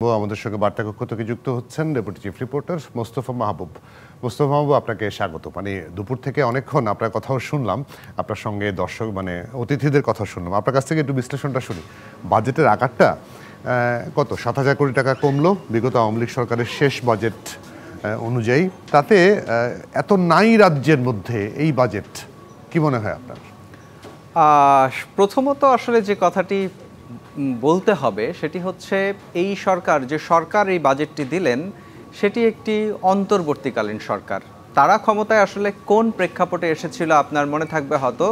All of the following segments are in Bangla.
আমাদের সঙ্গে বার্তা কক্ষ থেকে যুক্ত হচ্ছেন ডেপুটি চিফ রিপোর্টার মোস্তফা মাহবুব। মোস্তফা মাহবুব, আপনাকে স্বাগত। দুপুর থেকে অনেকক্ষণ আপনার কথাও শুনলাম, আপনার সঙ্গে দর্শক অতিথিদের কথা শুনলাম। আপনার কাছ থেকে একটু বিশ্লেষণটা শুনি। বাজেটের আকারটা কত 7,000 কোটি টাকা কমলো বিগত আওয়ামী লীগ সরকারের শেষ বাজেট অনুযায়ী। তাতে এত নাই রাজ্যের মধ্যে এই বাজেট কি মনে হয় আপনার? প্রথমত আসলে যে কথাটি বলতে হবে সেটি হচ্ছে এই সরকার যে সরকার এই বাজেটটি দিলেন সেটি একটি অন্তর্বর্তীকালীন সরকার। তারা ক্ষমতায় আসলে কোন প্রেক্ষাপটে এসেছিল আপনার মনে থাকবে হয়তো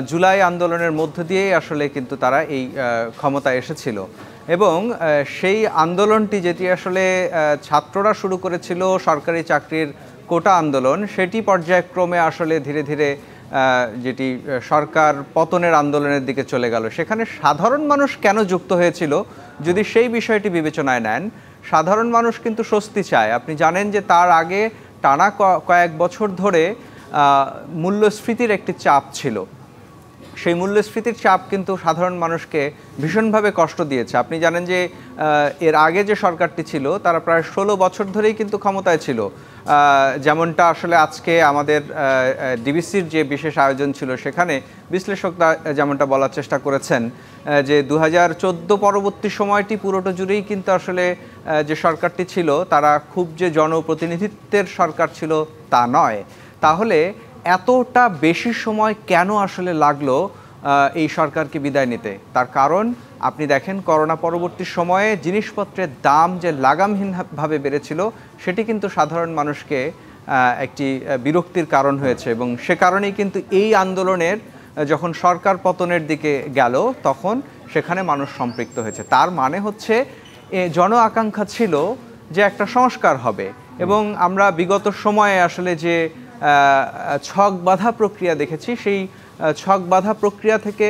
জুলাই আন্দোলনের মধ্য দিয়েই আসলে কিন্তু তারা এই ক্ষমতায় এসেছিল এবং সেই আন্দোলনটি যেটি আসলে ছাত্ররা শুরু করেছিল সরকারি চাকরির কোটা আন্দোলন, সেটি পর্যায়ক্রমে আসলে ধীরে ধীরে যেটি সরকার পতনের আন্দোলনের দিকে চলে গেল। সেখানে সাধারণ মানুষ কেন যুক্ত হয়েছিল যদি সেই বিষয়টি বিবেচনায় নেন, সাধারণ মানুষ কিন্তু স্বস্তি চায়। আপনি জানেন যে তার আগে টানা কয়েক বছর ধরে মূল্যস্ফীতির একটি চাপ ছিল। সেই মূল্যস্ফীতির চাপ কিন্তু সাধারণ মানুষকে ভীষণভাবে কষ্ট দিয়েছে। আপনি জানেন যে এর আগে যে সরকারটি ছিল তারা প্রায় 16 বছর ধরেই কিন্তু ক্ষমতায় ছিল। যেমনটা আসলে আজকে আমাদের ডিবিসির যে বিশেষ আয়োজন ছিল সেখানে বিশ্লেষকরা যেমনটা বলার চেষ্টা করেছেন যে 2014 পরবর্তী সময়টি পুরোটা জুড়েই কিন্তু আসলে যে সরকারটি ছিল তারা খুব যে জনপ্রতিনিধিত্বের সরকার ছিল তা নয়। তাহলে এতটা বেশি সময় কেন আসলে লাগলো এই সরকারকে বিদায় নিতে? তার কারণ আপনি দেখেন করোনা পরবর্তী সময়ে জিনিসপত্রের দাম যে লাগামহীনভাবে বেড়েছিল সেটি কিন্তু সাধারণ মানুষকে একটি বিরক্তির কারণ হয়েছে এবং সে কারণেই কিন্তু এই আন্দোলনের যখন সরকার পতনের দিকে গেল তখন সেখানে মানুষ সম্পৃক্ত হয়েছে। তার মানে হচ্ছে জন আকাঙ্ক্ষা ছিল যে একটা সংস্কার হবে এবং আমরা বিগত সময়ে আসলে যে ছক বাঁধা প্রক্রিয়া দেখেছি সেই ছক বাঁধা প্রক্রিয়া থেকে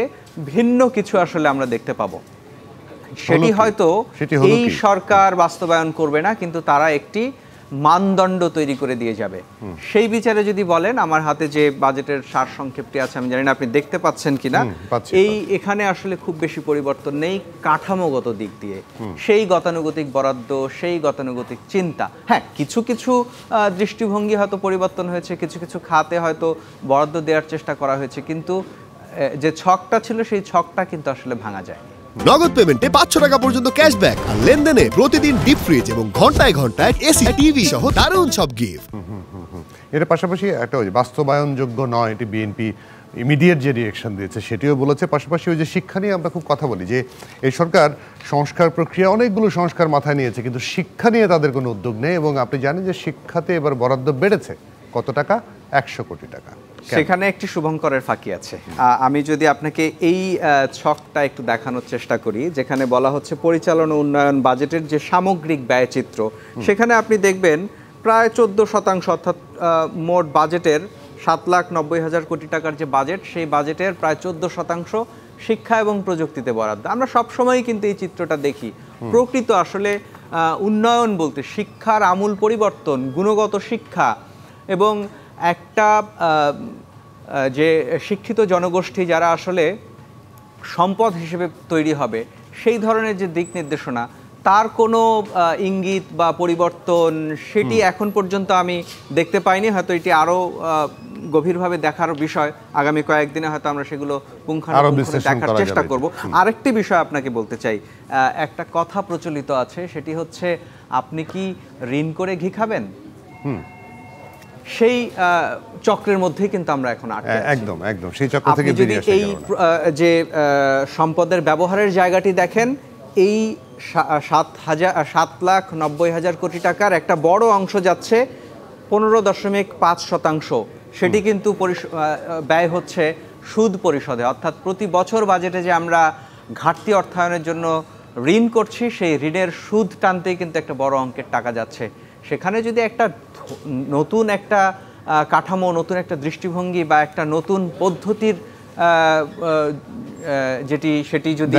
ভিন্ন কিছু আসলে আমরা দেখতে পাবো। সেটি হয়তো এই সরকার বাস্তবায়ন করবে না, কিন্তু তারা একটি মানদণ্ড তৈরি করে দিয়ে যাবে। সেই বিচারে যদি বলেন, আমার হাতে যে বাজেটের সারসংক্ষেপটি আছে, আমি জানি না আপনি দেখতে পাচ্ছেন কিনা, এখানে আসলে খুব বেশি পরিবর্তন নেই কাঠামোগত দিক দিয়ে। সেই গতানুগতিক বরাদ্দ, সেই গতানুগতিক চিন্তা, হ্যাঁ কিছু কিছু দৃষ্টিভঙ্গি হয়তো পরিবর্তন হয়েছে, কিছু কিছু খাতে হয়তো বরাদ্দ দেওয়ার চেষ্টা করা হয়েছে, কিন্তু যে ছকটা ছিল সেই ছকটা কিন্তু আসলে ভাঙা যায়। নগদ পেমেন্টে 500 টাকা পর্যন্ত ক্যাশব্যাক আর লেনদেনে প্রতিদিন ডিপ ফ্রিজ এবং ঘন্টায় ঘন্টায় এসি টিভি সহ দারুণ সব গিফট। এর পাশাপাশি একটা বাস্তবায়নযোগ্য নয়, এটি বিএনপি ইমিডিয়েট যে রিঅ্যাকশন দিয়েছে সেটিও বলেছে। পাশাপাশি ওই যে শিক্ষা নিয়ে আমরা খুব কথা বলি যে এই সরকার সংস্কার প্রক্রিয়া অনেকগুলো সংস্কার মাথায় নিয়েছে, কিন্তু শিক্ষা নিয়ে তাদের কোনো উদ্যোগ নেই। এবং আপনি জানেন যে শিক্ষাতে এবার বরাদ্দ বেড়েছে কত টাকা? 100 কোটি টাকা। সেখানে একটি শুভঙ্করের ফাঁকি আছে। আমি যদি আপনাকে এই ছকটা একটু দেখানোর চেষ্টা করি, যেখানে বলা হচ্ছে পরিচালনা উন্নয়ন বাজেটের যে সামগ্রিক ব্যয়চিত্র, সেখানে আপনি দেখবেন প্রায় 14%, অর্থাৎ মোট বাজেটের 7,90,000 কোটি টাকার যে বাজেট, সেই বাজেটের প্রায় 14% শিক্ষা এবং প্রযুক্তিতে বরাদ্দ। আমরা সবসময়ই কিন্তু এই চিত্রটা দেখি। প্রকৃত আসলে উন্নয়ন বলতে শিক্ষার আমূল পরিবর্তন, গুণগত শিক্ষা এবং একটা যে শিক্ষিত জনগোষ্ঠী যারা আসলে সম্পদ হিসেবে তৈরি হবে, সেই ধরনের যে দিক নির্দেশনা, তার কোনো ইঙ্গিত বা পরিবর্তন সেটি এখন পর্যন্ত আমি দেখতে পাইনি। হয়তো এটি আরও গভীরভাবে দেখার বিষয়। আগামী কয়েকদিনে হয়তো আমরা সেগুলো পুঙ্খানুপুঙ্খভাবে দেখার চেষ্টা করব। আরেকটি বিষয় আপনাকে বলতে চাই, একটা কথা প্রচলিত আছে, সেটি হচ্ছে আপনি কি ঋণ করে ঘি খাবেন? সেই চক্রের মধ্যেই কিন্তু আমরা এখন একদম সেই চক্র থেকে বেরিয়ে আসা। এই যে সম্পদের ব্যবহারের জায়গাটি দেখেন, এই 7,90,000 কোটি টাকার একটা বড় অংশ যাচ্ছে 15.5%। সেটি কিন্তু ব্যয় হচ্ছে সুদ পরিশোধে, অর্থাৎ প্রতি বছর বাজেটে যে আমরা ঘাটতি অর্থায়নের জন্য ঋণ করছি, সেই ঋণের সুদ টানতেই কিন্তু একটা বড় অঙ্কের টাকা যাচ্ছে। সেখানে যদি একটা নতুন একটা কাঠামো, নতুন একটা দৃষ্টিভঙ্গি বা একটা নতুন পদ্ধতির সেটি যদি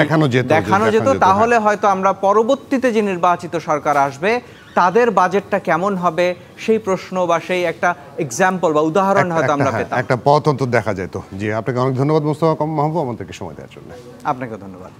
দেখানো যেত, তাহলে হয়তো আমরা পরবর্তীতে যে নির্বাচিত সরকার আসবে তাদের বাজেটটা কেমন হবে সেই প্রশ্ন বা সেই একটা এক্সাম্পল বা উদাহরণ হয়তো আমরা পেতাম, একটা পথ অন্তত দেখা যেত। জি, আপনাকে অনেক ধন্যবাদ মোস্তফা মাহবুব আমাদেরকে সময় দেওয়ার জন্য। আপনাকে ধন্যবাদ।